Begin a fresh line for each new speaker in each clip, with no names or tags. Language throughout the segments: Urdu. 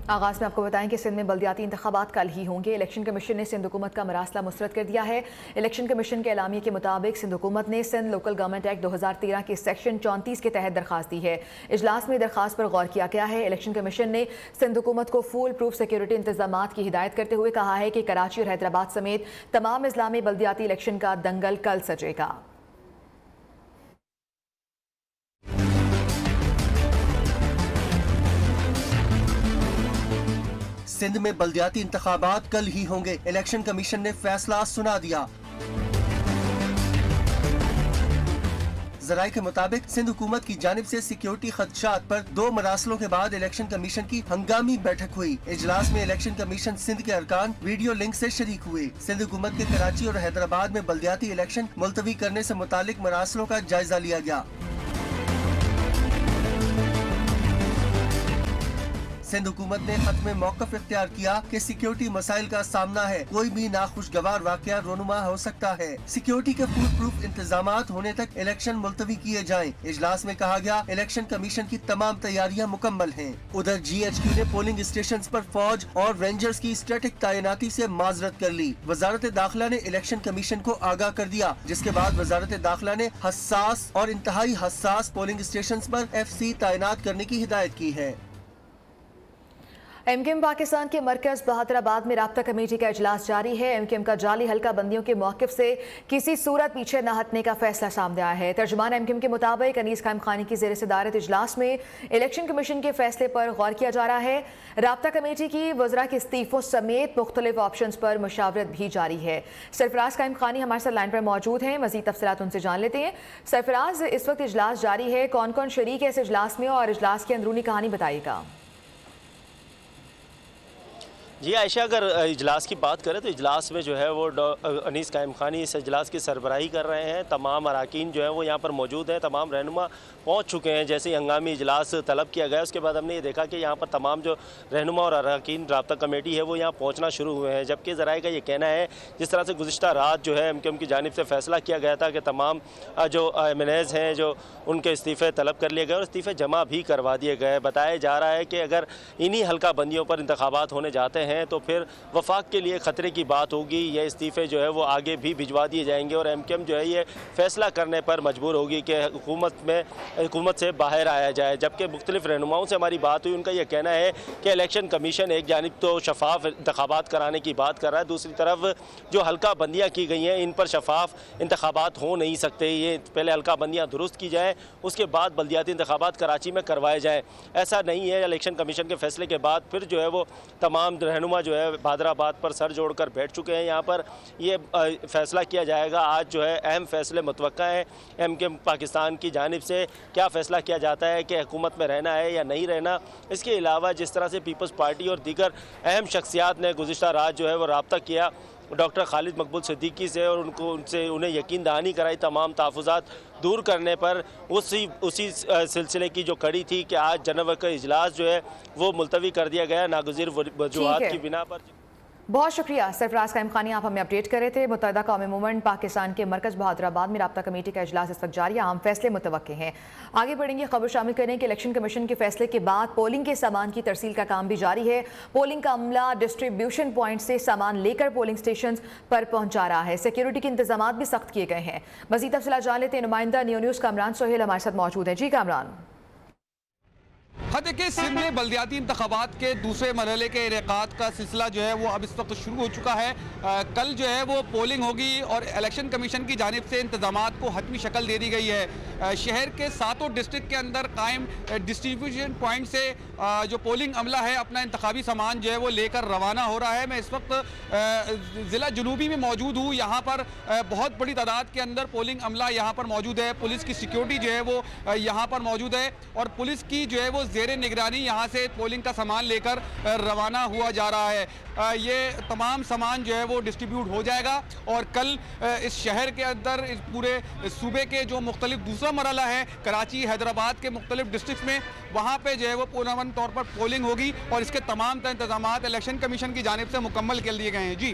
آغاز میں آپ کو بتائیں کہ سندھ میں بلدیاتی انتخابات کل ہی ہوں گے۔ الیکشن کمیشن نے سندھ حکومت کا مراسلہ مسترد کر دیا ہے۔ الیکشن کمیشن کے اعلامیے کے مطابق سندھ حکومت نے سندھ لوکل گورنمنٹ ایکٹ 2013 کے سیکشن 34 کے تحت درخواست دی ہے۔ اجلاس میں درخواست پر غور کیا گیا ہے۔ الیکشن کمیشن نے سندھ حکومت کو فول پروف سیکیورٹی انتظامات کی ہدایت کرتے ہوئے کہا ہے کہ کراچی اور حیدرآباد سمیت تمام اضلاع میں بلدیاتی الیکشن کا دنگل کل سجے گا۔
سندھ میں بلدیاتی انتخابات کل ہی ہوں گے، الیکشن کمیشن نے فیصلہ سنا دیا۔ ذرائع کے مطابق سندھ حکومت کی جانب سے سیکیورٹی خدشات پر 2 مراسلوں کے بعد الیکشن کمیشن کی ہنگامی بیٹھک ہوئی۔ اجلاس میں الیکشن کمیشن سندھ کے ارکان ویڈیو لنک سے شریک ہوئے۔ سندھ حکومت کے کراچی اور حیدرآباد میں بلدیاتی الیکشن ملتوی کرنے سے متعلق مراسلوں کا جائزہ لیا گیا۔ سندھ حکومت نے خط میں موقف اختیار کیا کہ سیکیورٹی مسائل کا سامنا ہے، کوئی بھی ناخوشگوار واقعہ رونما ہو سکتا ہے۔ سیکیورٹی کے فول پروف انتظامات ہونے تک الیکشن ملتوی کیے جائیں۔ اجلاس میں کہا گیا الیکشن کمیشن کی تمام تیاریاں مکمل ہیں۔ ادھر جی ایچ کیو نے پولنگ اسٹیشنز پر فوج اور رینجرز کی اسٹیٹک تعیناتی سے معذرت کر لی۔ وزارت داخلہ نے الیکشن کمیشن کو آگاہ کر دیا، جس کے بعد وزارت داخلہ نے حساس اور انتہائی حساس پولنگ اسٹیشنز پر FCC تعینات کرنے کی ہدایت کی ہے۔
ایم کیو ایم پاکستان کے مرکز بہادرآباد میں رابطہ کمیٹی کا اجلاس جاری ہے۔ ایم کیو ایم کا جعلی حلقہ بندیوں کے موقف سے کسی صورت پیچھے نہ ہٹنے کا فیصلہ سامنے آیا ہے۔ ترجمان ایم کیو ایم کے مطابق انیس قائم خانی کی زیر صدارت اجلاس میں الیکشن کمیشن کے فیصلے پر غور کیا جا رہا ہے۔ رابطہ کمیٹی کی وزراء کے استعفوں سمیت مختلف آپشنز پر مشاورت بھی جاری ہے۔ سرفراز قائم خانی ہمارے ساتھ لائن پر موجود ہیں، مزید تفصیلات ان سے جان لیتے ہیں۔ سرفراز، اس وقت اجلاس جاری ہے، کون کون شریک ہے اس اجلاس میں اور اجلاس کی اندرونی کہانی بتائیے گا۔
جی عائشہ، اگر اجلاس کی بات کریں تو اجلاس میں جو ہے وہ انیس قائم خانی اس اجلاس کی سربراہی کر رہے ہیں۔ تمام اراکین جو ہیں وہ یہاں پر موجود ہیں، تمام رہنما پہنچ چکے ہیں۔ جیسے ہنگامی اجلاس طلب کیا گیا، اس کے بعد ہم نے یہ دیکھا کہ یہاں پر تمام جو رہنما اور اراکین رابطہ کمیٹی ہے وہ یہاں پہنچنا شروع ہوئے ہیں، جبکہ ذرائع کا یہ کہنا ہے جس طرح سے گزشتہ رات جو ہے ایم کیو ایم کی جانب سے فیصلہ کیا گیا تھا کہ تمام جو ایم این ایز ہیں جو ان کے استعفے طلب کر لیے گئے اور استعفے جمع بھی کروا دیے گئے۔ بتایا جا رہا ہے کہ اگر انہی حلقہ بندیوں پر انتخابات ہونے جاتے ہیں تو پھر وفاق کے لیے خطرے کی بات ہوگی۔ یہ استعفے جو ہے وہ آگے بھی بھجوا دیے جائیں گے اور ایم کیو ایم جو ہے یہ فیصلہ کرنے پر مجبور ہوگی کہ حکومت سے باہر آیا جائے۔ جبکہ مختلف رہنماؤں سے ہماری بات ہوئی، ان کا یہ کہنا ہے کہ الیکشن کمیشن ایک جانب تو شفاف انتخابات کرانے کی بات کر رہا ہے، دوسری طرف جو حلقہ بندیاں کی گئی ہیں ان پر شفاف انتخابات ہو نہیں سکتے۔ یہ پہلے حلقہ بندیاں درست کی جائیں، اس کے بعد بلدیاتی انتخابات کراچی میں کروائے جائیں۔ ایسا نہیں ہے، الیکشن کمیشن کے فیصلے کے بعد پھر جو ہے وہ تمام رہنما جو ہے بہادرآباد پر سر جوڑ کر بیٹھ چکے ہیں۔ یہاں پر یہ فیصلہ کیا جائے گا۔ آج جو ہے اہم فیصلے متوقع ہیں ایم کیو ایم پاکستان کی جانب سے۔ کیا فیصلہ کیا جاتا ہے کہ حکومت میں رہنا ہے یا نہیں رہنا۔ اس کے علاوہ جس طرح سے پیپلز پارٹی اور دیگر اہم شخصیات نے گزشتہ رات جو ہے وہ رابطہ کیا ڈاکٹر خالد مقبول صدیقی سے اور انہیں یقین دہانی کرائی تمام تحفظات دور کرنے پر، اسی سلسلے کی جو کڑی تھی کہ آج جنور کا اجلاس جو ہے وہ ملتوی کر دیا گیا ناگزیر وجوہات کی بنا پر۔
بہت شکریہ سرفراز قائم خانی، آپ ہمیں اپڈیٹ کر رہے تھے۔ متحدہ قومی موومنٹ پاکستان کے مرکز بہادرآباد میں رابطہ کمیٹی کا اجلاس اس وقت جاری ہے، اہم فیصلے متوقع ہیں۔ آگے بڑھیں گے، خبر شامل کریں کہ الیکشن کمیشن کے فیصلے کے بعد پولنگ کے سامان کی ترسیل کا کام بھی جاری ہے۔ پولنگ کا عملہ ڈسٹریبیوشن پوائنٹ سے سامان لے کر پولنگ سٹیشنز پر پہنچا رہا ہے۔ سیکیورٹی کے انتظامات بھی سخت کیے گئے ہیں۔ مزید تفصیلات جان لیتے ہیں، نمائندہ نیو نیوز کامران سہیل ہمارے ساتھ موجود ہیں۔ جی کامران۔
دیکھیں، سندھ میں بلدیاتی انتخابات کے دوسرے مرحلے کے انعقاد کا سلسلہ جو ہے وہ اب اس وقت شروع ہو چکا ہے۔ کل جو ہے وہ پولنگ ہوگی اور الیکشن کمیشن کی جانب سے انتظامات کو حتمی شکل دے دی گئی ہے۔ شہر کے 7 ڈسٹرکٹ کے اندر قائم ڈسٹریبیوشن پوائنٹ سے جو پولنگ عملہ ہے اپنا انتخابی سامان جو ہے وہ لے کر روانہ ہو رہا ہے۔ میں اس وقت ضلع جنوبی میں موجود ہوں، یہاں پر بہت بڑی تعداد کے اندر پولنگ عملہ یہاں پر موجود ہے۔ پولیس کی سیکیورٹی جو ہے وہ یہاں پر موجود ہے اور پولیس کی جو ہے وہ زیر نگرانی یہاں سے پولنگ کا سامان لے کر روانہ ہوا جا رہا ہے۔ یہ تمام سامان جو ہے وہ ڈسٹریبیوٹ ہو جائے گا اور کل اس شہر کے اندر اس پورے صوبے کے جو مختلف دوسرا مرحلہ ہے کراچی حیدرآباد کے مختلف ڈسٹرکٹس میں، وہاں پہ جو ہے وہ پورامن طور پر پولنگ ہوگی اور اس کے تمام انتظامات الیکشن کمیشن کی جانب سے مکمل کر لیے گئے ہیں۔ جی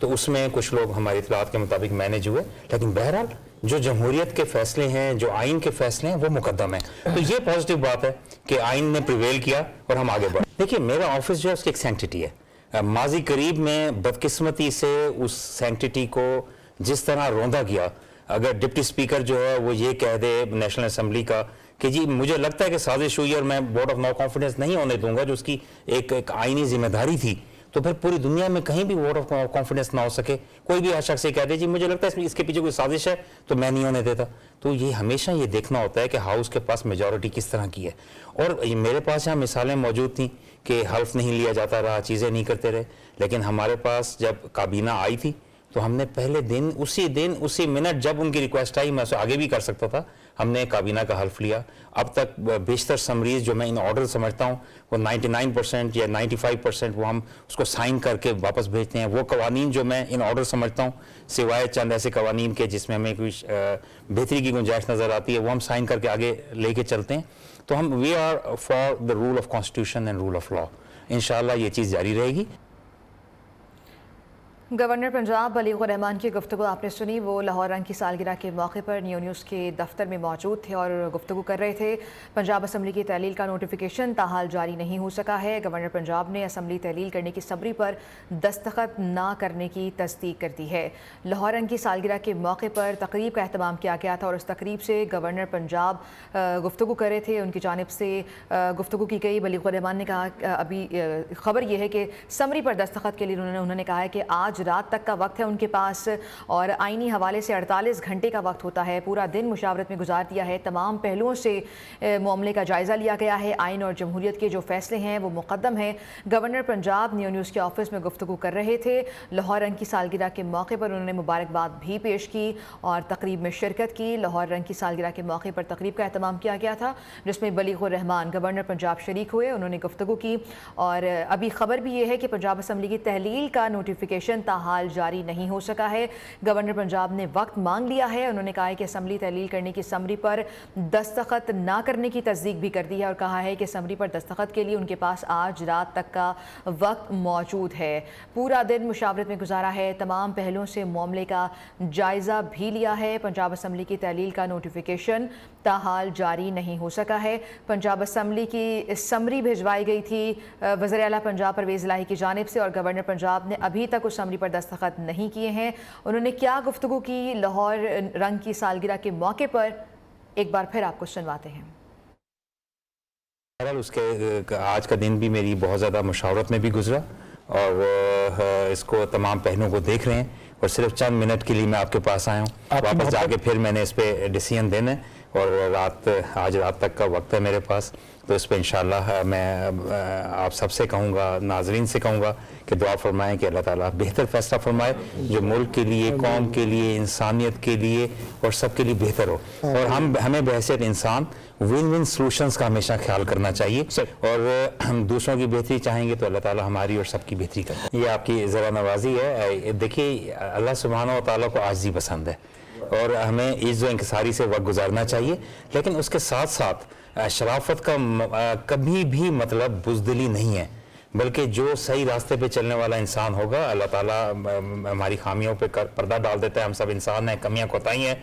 تو اس میں کچھ لوگ ہماری اطلاعات کے مطابق مینج ہوئے، لیکن بہرحال جو جمہوریت کے فیصلے ہیں، جو آئین کے فیصلے ہیں، وہ مقدم ہیں. تو یہ پازیٹیو بات ہے کہ آئین نے پریویل کیا اور ہم آگے بڑھے. دیکھیے میرا آفس جو ہے اس کی ایک سینکٹیٹی ہے. ماضی قریب میں بدقسمتی سے اس سینکٹیٹی کو جس طرح روندا گیا، اگر ڈپٹی اسپیکر جو ہے وہ یہ کہہ دے نیشنل اسمبلی کا کہ جی مجھے لگتا ہے کہ سازش ہوئی اور میں ووٹ آف نو کانفیڈنس نہیں ہونے دوں گا، جو اس کی ایک آئینی ذمہ داری تھی، تو پھر پوری دنیا میں کہیں بھی ووٹ آف کانفیڈنس نہ ہو سکے. کوئی بھی شخص یہ کہہ دے جی مجھے لگتا ہے اس کے پیچھے کوئی سازش ہے تو میں نہیں ہونے دیتا. تو یہ ہمیشہ یہ دیکھنا ہوتا ہے کہ ہاؤس کے پاس میجورٹی کس طرح کی ہے. اور میرے پاس یہاں مثالیں موجود تھیں کہ حلف نہیں لیا جاتا رہا، چیزیں نہیں کرتے رہے، لیکن ہمارے پاس جب کابینہ آئی تھی تو ہم نے پہلے دن اسی منٹ جب ان کی ریکویسٹ آئی، میں اسے آگے بھی کر سکتا تھا، ہم نے کابینہ کا حلف لیا. اب تک بیشتر سمریز جو میں ان آرڈر سمجھتا ہوں وہ 99% یا 95% وہ ہم اس کو سائن کر کے واپس بھیجتے ہیں. وہ قوانین جو میں ان آرڈر سمجھتا ہوں سوائے چند ایسے قوانین کے جس میں ہمیں کوئی بہتری کی گنجائش نظر آتی ہے، وہ ہم سائن کر کے آگے لے کے چلتے ہیں. تو ہم we are for the rule of constitution and rule of law. انشاءاللہ یہ چیز جاری رہے گی.
گورنر پنجاب بلیغ الرحمان کی گفتگو آپ نے سنی. وہ لاہور رنگ کی سالگرہ کے موقع پر نیو نیوز کے دفتر میں موجود تھے اور گفتگو کر رہے تھے. پنجاب اسمبلی کی تحلیل کا نوٹیفیکیشن تاحال جاری نہیں ہو سکا ہے. گورنر پنجاب نے اسمبلی تحلیل کرنے کی سمری پر دستخط نہ کرنے کی تصدیق کر دی ہے. لاہور رنگ کی سالگرہ کے موقع پر تقریب کا اہتمام کیا گیا تھا اور اس تقریب سے گورنر پنجاب گفتگو کر رہے تھے. ان کی جانب سے گفتگو کی گئی. بلیغ الرحمان نے کہا ابھی خبر یہ ہے کہ سمری پر دستخط کے لیے انہوں نے کہا ہے کہ آج رات تک کا وقت ہے ان کے پاس اور آئینی حوالے سے 48 گھنٹے کا وقت ہوتا ہے. پورا دن مشاورت میں گزار دیا ہے. تمام پہلوؤں سے معاملے کا جائزہ لیا گیا ہے. آئین اور جمہوریت کے جو فیصلے ہیں وہ مقدم ہیں. گورنر پنجاب نیو نیوز کے آفس میں گفتگو کر رہے تھے. لاہور رنگ کی سالگرہ کے موقع پر انہوں نے مبارکباد بھی پیش کی اور تقریب میں شرکت کی. لاہور رنگ کی سالگرہ کے موقع پر تقریب کا اہتمام کیا گیا تھا جس میں بلیغ الرحمان گورنر پنجاب شریک ہوئے. انہوں نے گفتگو کی اور ابھی خبر بھی یہ ہے کہ پنجاب اسمبلی کی تحلیل کا نوٹیفیکیشن تاحال جاری نہیں ہو سکا ہے. گورنر پنجاب نے وقت مانگ لیا ہے. انہوں نے کہا ہے کہ اسمبلی تحلیل کرنے کی سمری پر دستخط نہ کرنے کی تصدیق بھی کر دی ہے اور کہا ہے کہ سمری پر دستخط کے لیے ان کے پاس آج رات تک کا وقت موجود ہے. پورا دن مشاورت میں گزارا ہے. تمام پہلوؤں سے معاملے کا جائزہ بھی لیا ہے. پنجاب اسمبلی کی تحلیل کا نوٹیفیکیشن تاحال جاری نہیں ہو سکا ہے. پنجاب اسمبلی کی سمری بھیجوائی گئی تھی وزیر اعلیٰ پنجاب پرویز الہی کی جانب سے اور گورنر پنجاب نے ابھی تک اس سمری پر دستخط نہیں کیے ہیں. انہوں نے کیا گفتگو کی لاہور رنگ کی سالگرہ کے موقع پر ایک بار پھر آپ کو سنواتے ہیں.
اس کے آج کا دن بھی میری بہت زیادہ مشاورت میں بھی گزرا اور اس کو تمام پہلوؤں کو دیکھ رہے ہیں اور صرف چند منٹ کے لیے میں آپ کے پاس آیا ہوں. واپس جا کے پھر میں نے اس پہ ڈیسیژن دینا ہے اور آج رات تک کا وقت ہے میرے پاس. تو اس پہ انشاءاللہ میں آپ سب سے کہوں گا، ناظرین سے کہوں گا کہ دعا فرمائیں کہ اللہ تعالیٰ بہتر فیصلہ فرمائے جو ملک کے لیے، قوم کے لیے، انسانیت کے لیے اور سب کے لیے بہتر ہو. اور ہمیں بحیثیت انسان ون ون سلوشنز کا ہمیشہ خیال کرنا چاہیے اور ہم دوسروں کی بہتری چاہیں گے تو اللہ تعالیٰ ہماری اور سب کی بہتری کرے. یہ آپ کی ذرا نوازی ہے. دیکھیے اللہ سبحانہ و تعالیٰ کو عاجزی پسند ہے اور ہمیں عز و انکساری سے وقت گزارنا چاہیے، لیکن اس کے ساتھ ساتھ شرافت کا کبھی بھی مطلب بزدلی نہیں ہے، بلکہ جو صحیح راستے پہ چلنے والا انسان ہوگا اللہ تعالیٰ ہماری خامیوں پہ پردہ ڈال دیتا ہے. ہم سب انسان ہیں، کمیاں کوتاہی ہیں،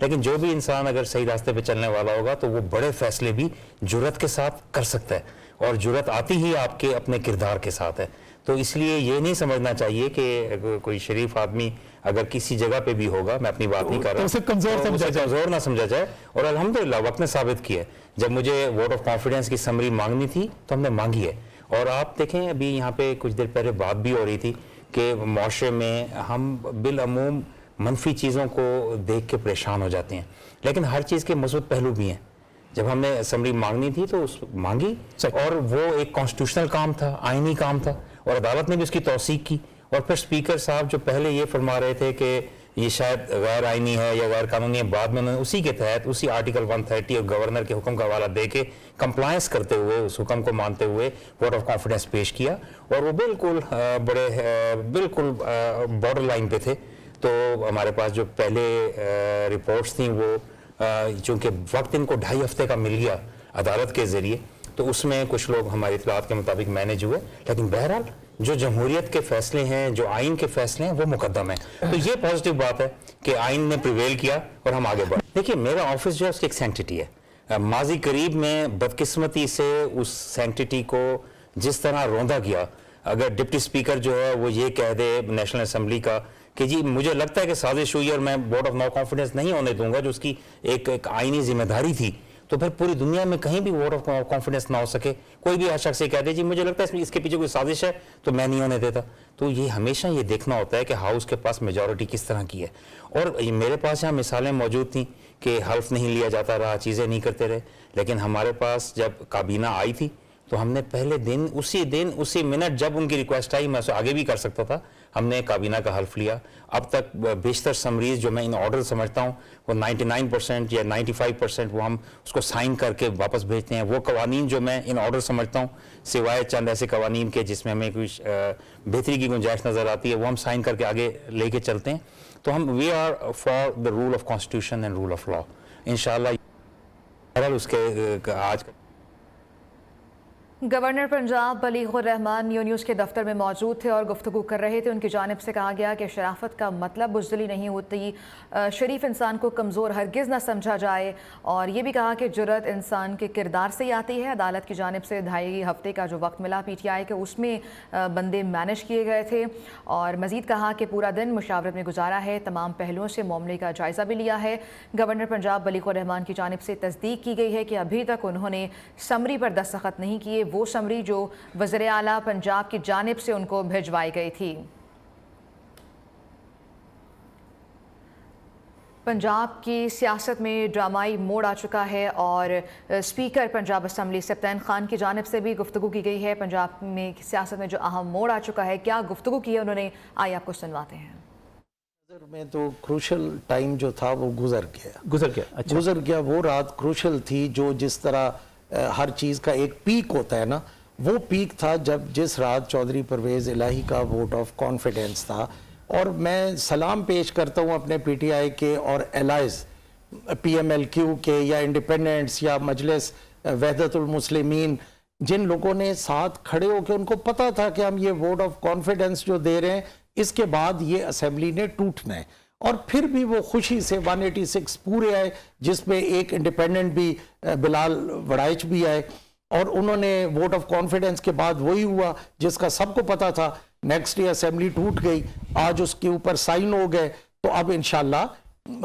لیکن جو بھی انسان اگر صحیح راستے پہ چلنے والا ہوگا تو وہ بڑے فیصلے بھی جرأت کے ساتھ کر سکتا ہے اور جرأت آتی ہی آپ کے اپنے کردار کے ساتھ ہے. تو اس لیے یہ نہیں سمجھنا چاہیے کہ کوئی شریف آدمی اگر کسی جگہ پہ بھی ہوگا، میں اپنی بات نہیں کر رہا، اسے کمزور نہ سمجھا جائے. اور الحمدللہ وقت نے ثابت کیا ہے. جب مجھے ووٹ آف کانفیڈنس کی سمری مانگنی تھی تو ہم نے مانگی ہے. اور آپ دیکھیں ابھی یہاں پہ کچھ دیر پہلے بات بھی ہو رہی تھی کہ معاشرے میں ہم بالعموم منفی چیزوں کو دیکھ کے پریشان ہو جاتے ہیں، لیکن ہر چیز کے مثبت پہلو بھی ہیں. جب ہم نے اسمبلی مانگنی تھی تو مانگی اور وہ ایک کانسٹیٹیوشنل کام تھا، آئینی کام تھا اور عدالت نے بھی اس کی توثیق کی. اور پھر اسپیکر صاحب جو پہلے یہ فرما رہے تھے کہ یہ شاید غیر آئینی ہے یا غیر قانونی ہے، بعد میں انہوں نے اسی کے تحت اسی آرٹیکل 130 اور گورنر کے حکم کا حوالہ دے کے کمپلائنس کرتے ہوئے اس حکم کو مانتے ہوئے ووٹ آف کانفیڈنس پیش کیا اور وہ بالکل بارڈر لائن پہ تھے. تو ہمارے پاس جو پہلے رپورٹس تھیں وہ چونکہ وقت ان کو 2.5 ہفتے کا مل گیا عدالت کے ذریعے تو اس میں کچھ لوگ ہماری اطلاعات کے مطابق مینج ہوئے، لیکن بہرحال جو جمہوریت کے فیصلے ہیں, جو آئین کے فیصلے ہیں, وہ مقدم ہیں. تو یہ پازیٹیو بات ہے کہ آئین نے پریویل کیا اور ہم آگے بڑھے. دیکھیے میرا آفس جو ہے اس کی ایک سینکٹیٹی ہے. ماضی قریب میں بدقسمتی سے اس سینکٹیٹی کو جس طرح روندا گیا, اگر ڈپٹی اسپیکر جو ہے وہ یہ کہہ دے نیشنل اسمبلی کا کہ جی مجھے لگتا ہے کہ سازش ہوئی اور میں ووٹ آف نو کانفیڈنس نہیں ہونے دوں گا, جو اس کی ایک آئینی ذمہ داری تھی, تو پھر پوری دنیا میں کہیں بھی ووٹ آف کانفیڈنس نہ ہو سکے. کوئی بھی شخص یہ کہہ دے جی مجھے لگتا ہے اس کے پیچھے کوئی سازش ہے تو میں نہیں ہونے دیتا. تو یہ ہمیشہ یہ دیکھنا ہوتا ہے کہ ہاؤس کے پاس میجورٹی کس طرح کی ہے. اور میرے پاس یہاں مثالیں موجود تھیں کہ حلف نہیں لیا جاتا رہا, چیزیں نہیں کرتے رہے, لیکن ہمارے پاس جب کابینہ آئی تھی تو ہم نے پہلے دن اسی منٹ جب ان کی ریکویسٹ آئی, میں اسے آگے بھی کر سکتا تھا, ہم نے کابینہ کا حلف لیا. اب تک بیشتر سمریز جو میں ان آرڈر سمجھتا ہوں وہ 99% یا 95% وہ ہم اس کو سائن کر کے واپس بھیجتے ہیں. وہ قوانین جو میں ان آرڈر سمجھتا ہوں, سوائے چند ایسے قوانین کے جس میں ہمیں کچھ بہتری کی گنجائش نظر آتی ہے, وہ ہم سائن کر کے آگے لے کے چلتے ہیں. تو ہم we are for the rule of constitution and rule of law. انشاءاللہ اس کے آج
گورنر پنجاب بلیغ الرحمان نیو نیوز کے دفتر میں موجود تھے اور گفتگو کر رہے تھے. ان کی جانب سے کہا گیا کہ شرافت کا مطلب بزدلی نہیں ہوتی, شریف انسان کو کمزور ہرگز نہ سمجھا جائے, اور یہ بھی کہا کہ جرأت انسان کے کردار سے آتی ہے. عدالت کی جانب سے 2.5 ہفتے کا جو وقت ملا پی ٹی آئی کے, اس میں بندے مینج کیے گئے تھے, اور مزید کہا کہ پورا دن مشاورت میں گزارا ہے, تمام پہلوؤں سے معاملے کا جائزہ بھی لیا ہے. گورنر پنجاب بلیغ الرحمان کی جانب سے تصدیق کی گئی ہے کہ ابھی تک انہوں نے سمری پر دستخط نہیں کیے, وہ سمری جو وزیر اعلیٰ پنجاب کی جانب سے ان کو بھیجوائی گئی تھی. پنجاب کی سیاست میں ڈرامائی موڑ آ چکا ہے اور اسپیکر پنجاب اسمبلی سبطین خان کی جانب سے بھی گفتگو کی گئی ہے. پنجاب میں سیاست میں جو اہم موڑ آ چکا ہے, کیا گفتگو کی ہے انہوں نے, آئیے آپ کو سنواتے ہیں.
میں تو کروشل ٹائم جو تھا وہ گزر گیا. وہ رات کروشل تھی جو جس طرح ہر چیز کا ایک پیک ہوتا ہے نا, وہ پیک تھا جس رات چودھری پرویز الہی کا ووٹ آف کانفیڈنس تھا. اور میں سلام پیش کرتا ہوں اپنے پی ٹی آئی کے اور allies P M L Q کے یا انڈیپینڈنٹس یا مجلس وحدت المسلمین, جن لوگوں نے ساتھ کھڑے ہو کے ان کو پتا تھا کہ ہم یہ ووٹ آف کانفیڈنس جو دے رہے ہیں اس کے بعد یہ اسمبلی نے ٹوٹنا ہے, اور پھر بھی وہ خوشی سے 186 پورے آئے, جس میں ایک انڈیپینڈنٹ بھی بلال وڑائچ بھی آئے, اور انہوں نے ووٹ آف کانفیڈنس کے بعد وہی ہوا جس کا سب کو پتا تھا. نیکسٹ ڈے اسمبلی ٹوٹ گئی, آج اس کے اوپر سائن ہو گئے. تو اب انشاءاللہ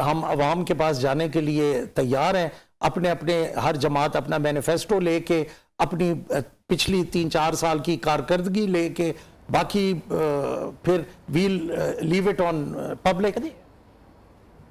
ہم عوام کے پاس جانے کے لیے تیار ہیں, اپنے ہر جماعت اپنا مینیفیسٹو لے کے, اپنی پچھلی 3-4 سال کی کارکردگی لے کے, باقی پھر we'll leave it on public.